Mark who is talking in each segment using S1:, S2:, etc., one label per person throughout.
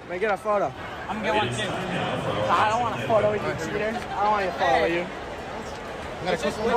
S1: Let me get a photo.
S2: I'm gonna get one too.
S1: I don't want a photo with you, cheater. I don't want a photo with you.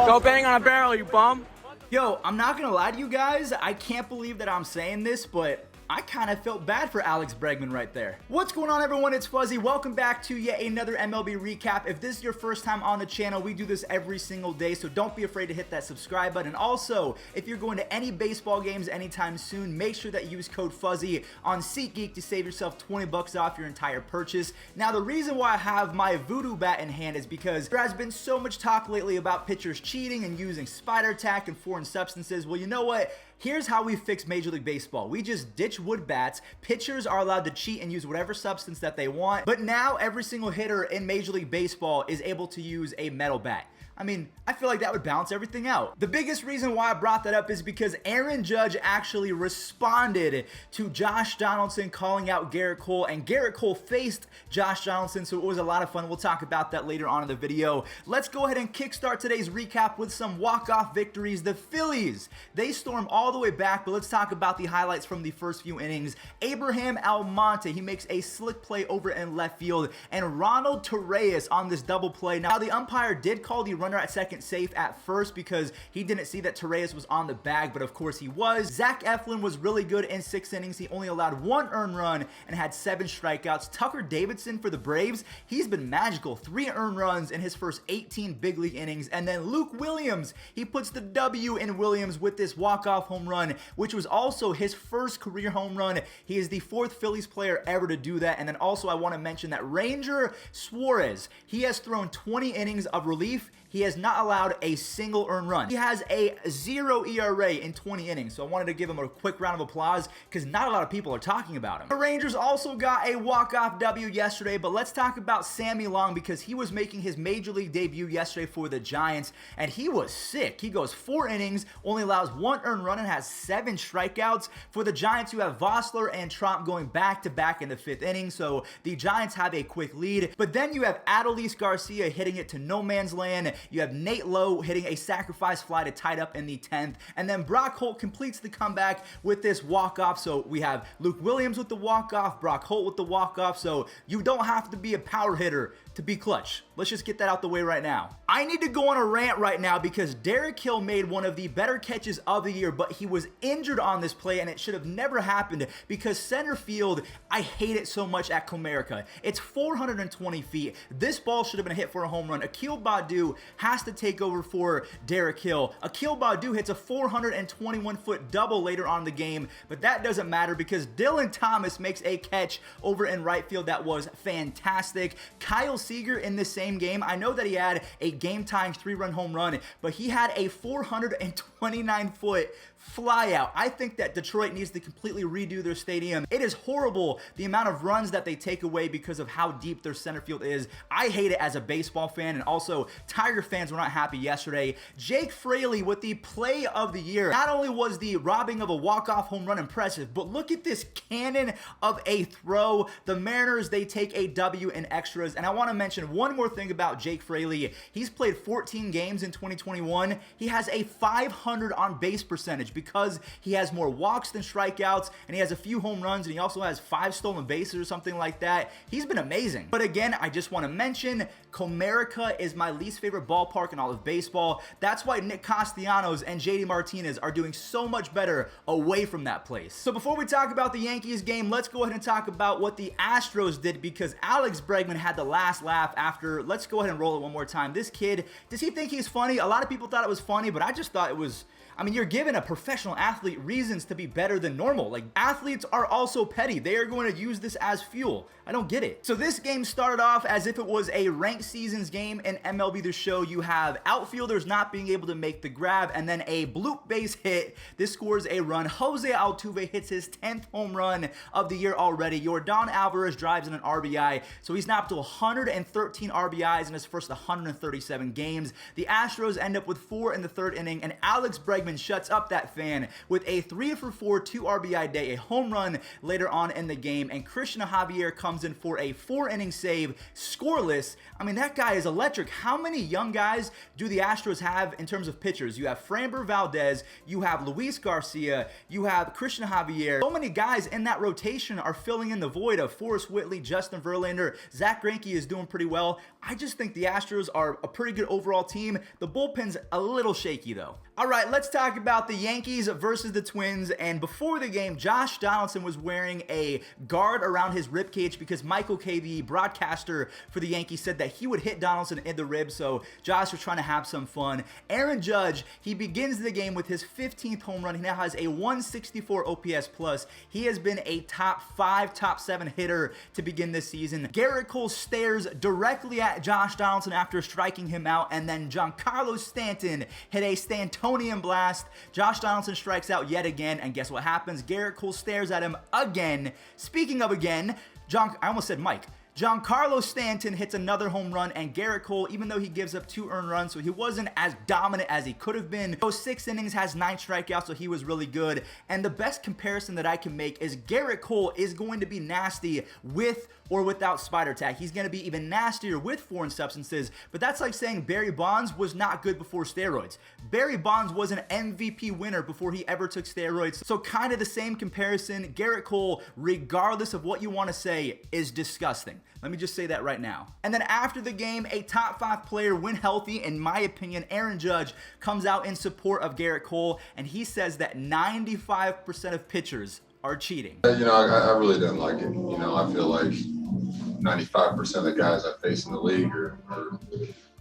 S1: Go bang on a barrel, you bum.
S3: Yo, I'm not gonna lie to you guys, I can't believe that I'm saying this, but I kind of felt bad for Alex Bregman right there. What's going on, everyone? It's Fuzzy. Welcome back to yet another MLB recap. If this is your first time on the channel, we do this every single day, so don't be afraid to hit that subscribe button. Also, if you're going to any baseball games anytime soon, make sure that you use code Fuzzy on SeatGeek to save yourself 20 bucks off your entire purchase. Now, the reason why I have my voodoo bat in hand is because there has been so much talk lately about pitchers cheating and using spider tack and foreign substances. Well, you know what? Here's how we fix Major League Baseball. We just ditch wood bats. Pitchers are allowed to cheat and use whatever substance that they want. But now every single hitter in Major League Baseball is able to use a metal bat. I mean, I feel like that would balance everything out. The biggest reason why I brought that up is because Aaron Judge actually responded to Josh Donaldson calling out Gerrit Cole, and Gerrit Cole faced Josh Donaldson, so it was a lot of fun. We'll talk about that later on in the video. Let's go ahead and kickstart today's recap with some walk-off victories. The Phillies, they storm all the way back, but let's talk about the highlights from the first few innings. Abraham Almonte, he makes a slick play over in left field, and Ronald Torreyes on this double play. Now, the umpire did call the runner at second safe at first because he didn't see that Torreyes was on the bag, but of course he was. Zach Eflin was really good in 6 innings. He only allowed 1 earned run and had 7 strikeouts. Tucker Davidson for the Braves, he's been magical. 3 earned runs in his first 18 big league innings. And then Luke Williams, he puts the W in Williams with this walk-off home run, which was also his first career home run. He is the 4th Phillies player ever to do that. And then also I want to mention that Ranger Suarez, he has thrown 20 innings of relief. He has not allowed a single earned run. He has a 0 ERA in 20 innings, so I wanted to give him a quick round of applause because not a lot of people are talking about him. The Rangers also got a walk-off W yesterday, but let's talk about Sammy Long because he was making his Major League debut yesterday for the Giants, and he was sick. He goes 4 innings, only allows 1 earned run, and has 7 strikeouts. For the Giants, you have Vossler and Tromp going back-to-back in the 5th inning, so the Giants have a quick lead. But then you have Adolis Garcia hitting it to no man's land. You have Nate Lowe hitting a sacrifice fly to tie it up in the 10th. And then Brock Holt completes the comeback with this walk-off. So we have Luke Williams with the walk-off, Brock Holt with the walk-off. So you don't have to be a power hitter to be clutch. Let's just get that out the way right now. I need to go on a rant right now because Derek Hill made one of the better catches of the year, but he was injured on this play and it should have never happened because center field, I hate it so much at Comerica. It's 420 feet. This ball should have been hit for a home run. Akil Baddoo has to take over for Derek Hill. Akil Baddoo hits a 421-foot double later on in the game, but that doesn't matter because Dylan Thomas makes a catch over in right field that was fantastic. Kyle Seager in this same game, I know that he had a game-tying 3-run home run, but he had a 429-foot fly out. I think that Detroit needs to completely redo their stadium. It is horrible the amount of runs that they take away because of how deep their center field is. I hate it as a baseball fan, and also Tiger fans were not happy yesterday. Jake Fraley with the play of the year. Not only was the robbing of a walk-off home run impressive, but look at this cannon of a throw. The Mariners, they take a W in extras, and I want to mention one more thing about Jake Fraley. He's played 14 games in 2021. He has a 500 on base percentage because he has more walks than strikeouts, and he has a few home runs, and he also has 5 stolen bases or something like that. He's been amazing. But again, I just want to mention Comerica is my least favorite ballpark in all of baseball. That's why Nick Castellanos and JD Martinez are doing so much better away from that place. So before we talk about the Yankees game, let's go ahead and talk about what the Astros did because Alex Bregman had the last laugh after. Let's go ahead and roll it one more time. This kid, does he think he's funny? A lot of people thought it was funny, but I just thought it was, I mean, you're giving a professional athlete reasons to be better than normal. Like, athletes are also petty. They are going to use this as fuel. I don't get it. So this game started off as if it was a ranked seasons game in MLB The Show. You have outfielders not being able to make the grab, and then a bloop base hit. This scores a run. Jose Altuve hits his 10th home run of the year already. Yordan Alvarez drives in an RBI, so he's now up to 113 RBIs in his first 137 games. The Astros end up with 4 in the 3rd inning, and Alex Bregman shuts up that Met fan with a 3-for-4, 2 RBI day, a home run later on in the game, and Christian Javier comes in for a 4-inning save, scoreless. I mean, that guy is electric. How many young guys do the Astros have in terms of pitchers? You have Framber Valdez, you have Luis Garcia, you have Christian Javier. So many guys in that rotation are filling in the void of Forrest Whitley, Justin Verlander. Zach Greinke is doing pretty well. I just think the Astros are a pretty good overall team. The bullpen's a little shaky though. All right, let's talk about the Yankees versus the Twins. And before the game, Josh Donaldson was wearing a guard around his ribcage because Michael Kay, the broadcaster for the Yankees, said that he would hit Donaldson in the ribs. So Josh was trying to have some fun. Aaron Judge, he begins the game with his 15th home run. He now has a 164 OPS plus. He has been a top 5, top 7 hitter to begin this season. Gerrit Cole stares directly at Josh Donaldson after striking him out, and then Giancarlo Stanton hit a Stantonian blast. Josh Donaldson strikes out yet again, and guess what happens? Gerrit Cole stares at him again. Speaking of again, I almost said Mike. Giancarlo Stanton hits another home run, and Gerrit Cole, even though he gives up 2 earned runs, so he wasn't as dominant as he could have been. Those 6 innings, has 9 strikeouts, so he was really good. And the best comparison that I can make is Gerrit Cole is going to be nasty with or without spider tag. He's going to be even nastier with foreign substances, but that's like saying Barry Bonds was not good before steroids. Barry Bonds was an MVP winner before he ever took steroids. So kind of the same comparison. Gerrit Cole, regardless of what you want to say, is disgusting. Let me just say that right now. And then after the game, a top 5 player, when healthy, in my opinion, Aaron Judge, comes out in support of Gerrit Cole, and he says that 95% of pitchers are cheating.
S2: You know, I really didn't like it. You know, I feel like 95% of the guys I face in the league are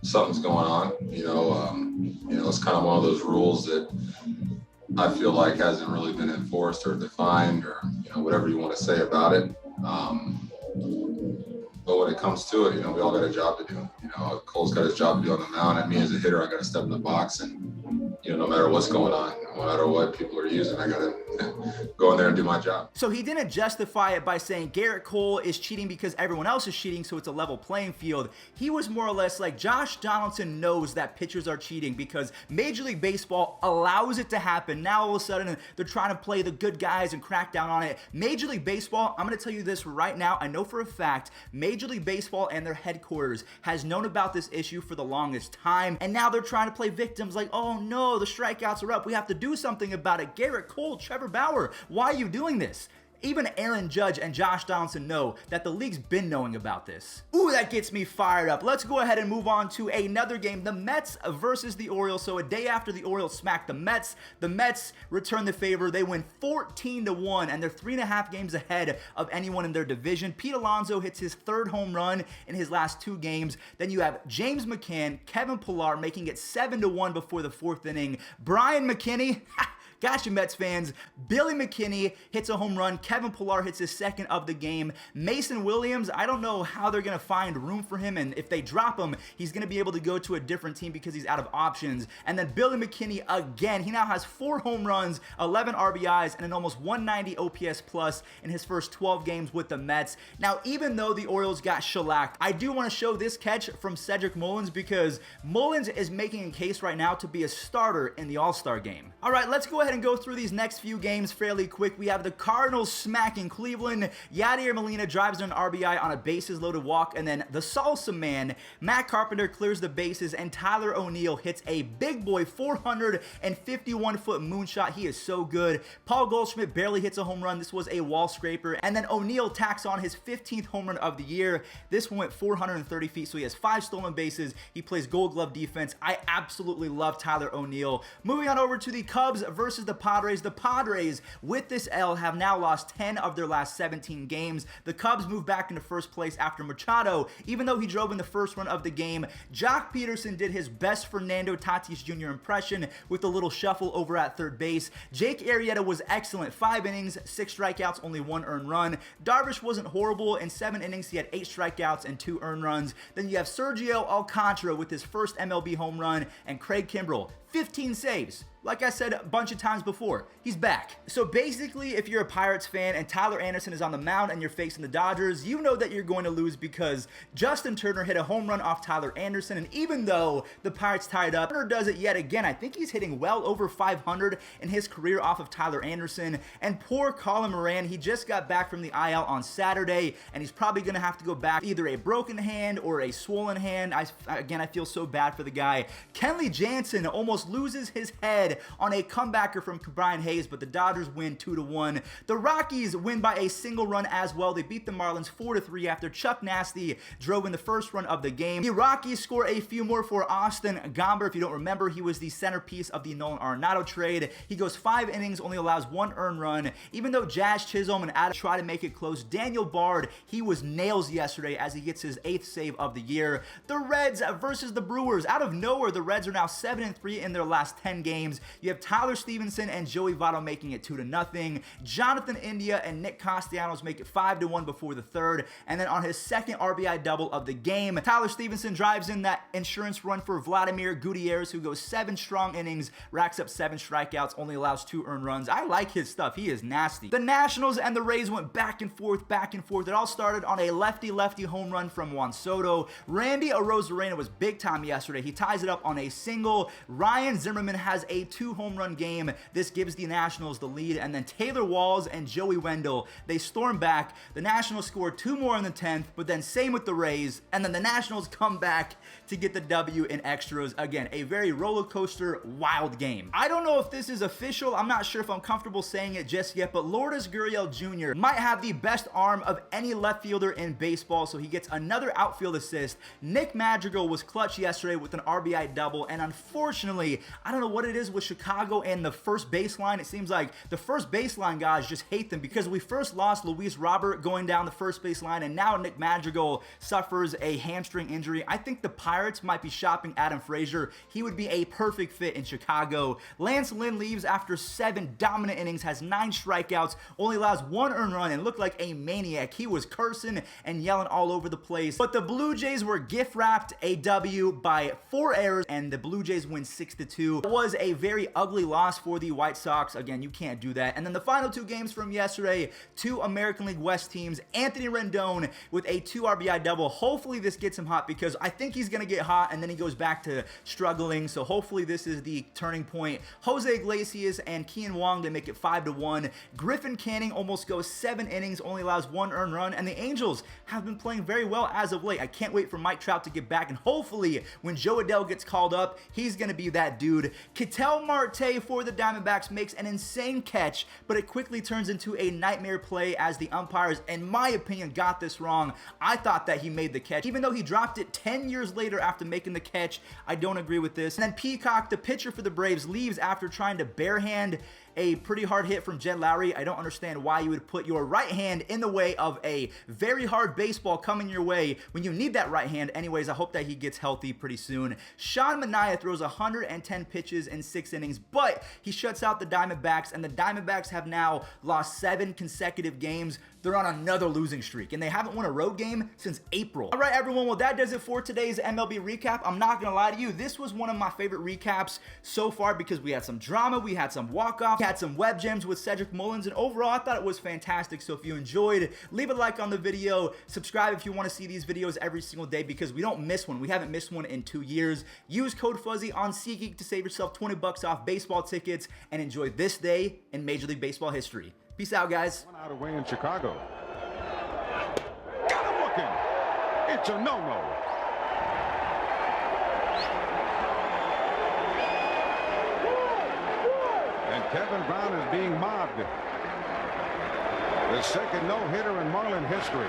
S2: something's going on. You know, it's kind of one of those rules that I feel like hasn't really been enforced or defined, or whatever you want to say about it. But when it comes to it, we all got a job to do. Cole's got his job to do on the mound, and me as a hitter, I got to step in the box, and no matter what's going on, no matter what people are using, I got to go in there and do my job.
S3: So he didn't justify it by saying Gerrit Cole is cheating because everyone else is cheating, so it's a level playing field. He was more or less like, Josh Donaldson knows that pitchers are cheating because Major League Baseball allows it to happen. Now all of a sudden they're trying to play the good guys and crack down on it. Major League Baseball, I'm going to tell you this right now, I know for a fact, Major League Baseball and their headquarters has known about this issue for the longest time, and now they're trying to play victims like, oh no, the strikeouts are up, we have to do something about it. Gerrit Cole, Trevor Bauer, why are you doing this? Even Aaron Judge and Josh Donaldson know that the league's been knowing about this. Ooh, that gets me fired up. Let's go ahead and move on to another game, the Mets versus the Orioles. So a day after the Orioles smacked the Mets return the favor. They win 14-1, and they're 3.5 games ahead of anyone in their division. Pete Alonso hits his 3rd home run in his last 2 games. Then you have James McCann, Kevin Pillar making it 7-1 before the 4th inning. Brian McKinney, gotcha, Mets fans. Billy McKinney hits a home run. Kevin Pillar hits his 2nd of the game. Mason Williams, I don't know how they're going to find room for him, and if they drop him, he's going to be able to go to a different team because he's out of options. And then Billy McKinney again, he now has 4 home runs, 11 RBIs, and an almost 190 OPS plus in his first 12 games with the Mets. Now, even though the Orioles got shellacked, I do want to show this catch from Cedric Mullins because Mullins is making a case right now to be a starter in the All-Star game. All right, let's go ahead and go through these next few games fairly quick. We have the Cardinals smacking Cleveland. Yadier Molina drives in an RBI on a bases loaded walk, and then the Salsa Man, Matt Carpenter, clears the bases, and Tyler O'Neill hits a big boy 451-foot moonshot. He is so good. Paul Goldschmidt barely hits a home run. This was a wall scraper, and then O'Neill tacks on his 15th home run of the year. This one went 430 feet, so he has 5 stolen bases. He plays Gold Glove defense. I absolutely love Tyler O'Neill. Moving on over to the Cubs versus the Padres. The Padres, with this L, have now lost 10 of their last 17 games. The Cubs move back into first place after Machado, even though he drove in the first run of the game. Jock Peterson did his best Fernando Tatis Jr. impression with a little shuffle over at third base. Jake Arrieta was excellent. 5 innings, 6 strikeouts, only 1 earned run. Darvish wasn't horrible. In 7 innings, he had 8 strikeouts and 2 earned runs. Then you have Sergio Alcantara with his first MLB home run, and Craig Kimbrell, 15 saves. like I said a bunch of times before, he's back. So basically, if you're a Pirates fan and Tyler Anderson is on the mound and you're facing the Dodgers, you know that you're going to lose because Justin Turner hit a home run off Tyler Anderson, and even though the Pirates tied up, Turner does it yet again. I think he's hitting well over 500 in his career off of Tyler Anderson, and poor Colin Moran, he just got back from the IL on Saturday, and he's probably going to have to go back either a broken hand or a swollen hand. Again, I feel so bad for the guy. Kenley Jansen almost loses his head on a comebacker from Brian Hayes, but the Dodgers win 2-1. The Rockies win by a single run as well. They beat the Marlins 4-3 after Chuck Nasty drove in the first run of the game. The Rockies score a few more for Austin Gomber. If you don't remember, he was the centerpiece of the Nolan Arenado trade. He goes 5 innings, only allows 1 earned run. Even though Jazz Chisholm and Adam try to make it close, Daniel Bard, he was nails yesterday as he gets his 8th save of the year. The Reds versus the Brewers. Out of nowhere, the Reds are now 7-3 in their last 10 games. You have Tyler Stevenson and Joey Votto making it 2-0. Jonathan India and Nick Castellanos make it 5-1 before the third. And then on his second RBI double of the game, Tyler Stevenson drives in that insurance run for Vladimir Gutierrez, who goes 7 strong innings, racks up 7 strikeouts, only allows 2 earned runs. I like his stuff. He is nasty. The Nationals and the Rays went back and forth, back and forth. It all started on a lefty-lefty home run from Juan Soto. Randy Arozarena was big time yesterday. He ties it up on a single. Ryan Zimmerman has a 2 home run game. This gives the Nationals the lead, and then Taylor Walls and Joey Wendell, they storm back. The Nationals score 2 more in the 10th, but then same with the Rays, and then the Nationals come back to get the W in extras. Again, a very roller coaster, wild game. I don't know if this is official. I'm not sure if I'm comfortable saying it just yet, but Lourdes Gurriel Jr. might have the best arm of any left fielder in baseball, so he gets another outfield assist. Nick Madrigal was clutch yesterday with an RBI double, and unfortunately, I don't know what it is with Chicago and the first baseline. It seems like the first baseline guys just hate them because we first lost Luis Robert going down the first baseline, and now Nick Madrigal suffers a hamstring injury. I think the Pirates might be shopping Adam Frazier. He would be a perfect fit in Chicago. Lance Lynn leaves after 7 dominant innings, has 9 strikeouts, only allows 1 earned run, and looked like a maniac. He was cursing and yelling all over the place. But the Blue Jays were gift-wrapped a W by 4 errors, and the Blue Jays win 6-2. It was a very ugly loss for the White Sox. Again, you can't do that. And then the final 2 games from yesterday, 2 American League West teams. Anthony Rendon with a 2 RBI double. Hopefully this gets him hot because I think he's going to get hot and then he goes back to struggling. So hopefully this is the turning point. Jose Iglesias and Kean Wong, they make it 5-1. Griffin Canning almost goes 7 innings, only allows 1 earned run. And the Angels have been playing very well as of late. I can't wait for Mike Trout to get back, and hopefully when Joe Adell gets called up, he's going to be that dude. Ketel Marte for the Diamondbacks makes an insane catch, but it quickly turns into a nightmare play as the umpires, in my opinion, got this wrong. I thought that he made the catch, even though he dropped it 10 years later after making the catch. I don't agree with this. And then Peacock, the pitcher for the Braves, leaves after trying to barehand a pretty hard hit from Jed Lowry. I don't understand why you would put your right hand in the way of a very hard baseball coming your way when you need that right hand. Anyways, I hope that he gets healthy pretty soon. Sean Manaea throws 110 pitches in 6 innings, but he shuts out the Diamondbacks, and the Diamondbacks have now lost 7 consecutive games. They're on another losing streak, and they haven't won a road game since April. All right, everyone, well, that does it for today's MLB recap. I'm not going to lie to you. This was one of my favorite recaps so far because we had some drama, we had some walk-offs, we had some web gems with Cedric Mullins, and overall, I thought it was fantastic. So if you enjoyed, leave a like on the video, subscribe if you want to see these videos every single day because we don't miss one. We haven't missed one in 2 years. Use code Fuzzy on SeatGeek to save yourself 20 bucks off baseball tickets and enjoy this day in Major League Baseball history. Peace out, guys.
S4: 1 out away in Chicago. Got him looking. It's a no-no. And Kevin Brown is being mobbed. The second no-hitter in Marlin history.